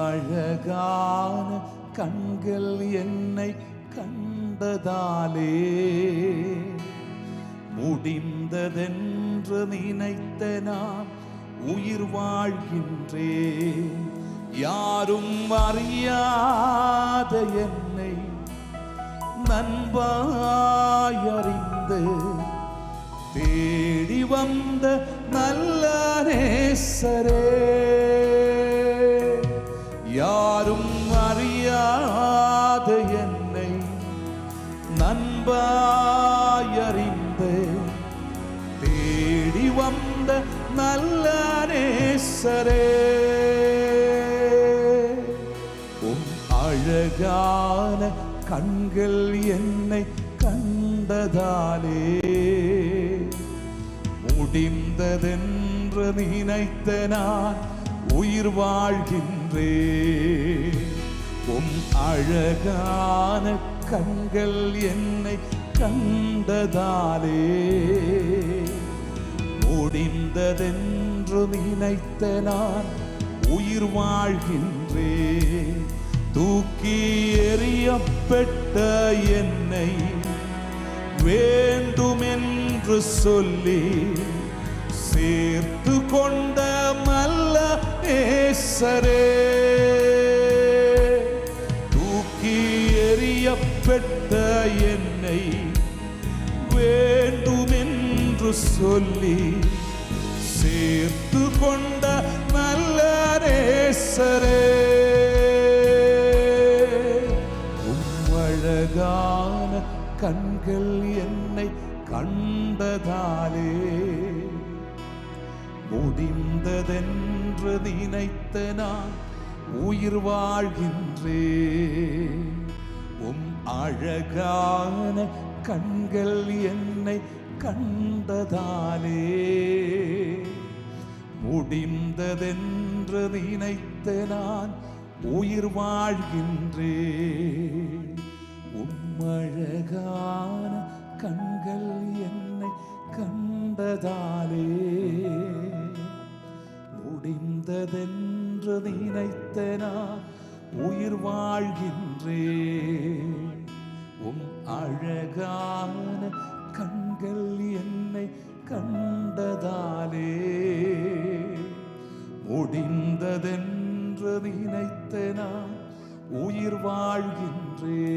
அழகான கண்கள் என்னை கண்டதாலே முடிந்ததென்று நினைத்த நான் உயிர் வாழ்கின்றேன். யாரும் அறியாத என்னை நண்பாயறிந்து தேடி வந்த நல்ல நேசரே, யாரும் அறியாத என்னை நண்பாயறிந்து தேடி வந்த நல்ல நேசரே, அழகான கண்கள் என்னை கண்டதாலே முடிந்ததென்று நினைத்த நான் உயிர் வாழ்கின்றேன். அழகான கண்கள் என்னை கண்டதாலே முடிந்ததென்று நினைத்த நான் உயிர் வாழ்கின்றேன். தூக்கி எறியப்பட்ட என்னை வேண்டுமென்று சொல்லி சேர்த்து கொண்ட நல்ல நேசரே, தூக்கி எறியப்பட்ட என்னை வேண்டுமென்று சொல்லி சேர்த்து கொண்ட நல்ல நேசரே, அழகான கண்கள் என்னை கண்டதாலே முடிந்ததென்று நினைத்த நான் உயிர் வாழ்கின்றேன். அழகான கண்கள் என்னை கண்டதாலே முடிந்ததென்று நினைத்த நான் உயிர் வாழ்கின்றேன். அழகான கண்கள் என்னை கண்டதாலே முடிந்ததென்று நினைத்த நான் உயிர் வாழ்கின்றேன். அழகான கண்கள் என்னை கண்டதாலே முடிந்ததென்று நினைத்த நான் உயிர் வாழ்கின்றேன்.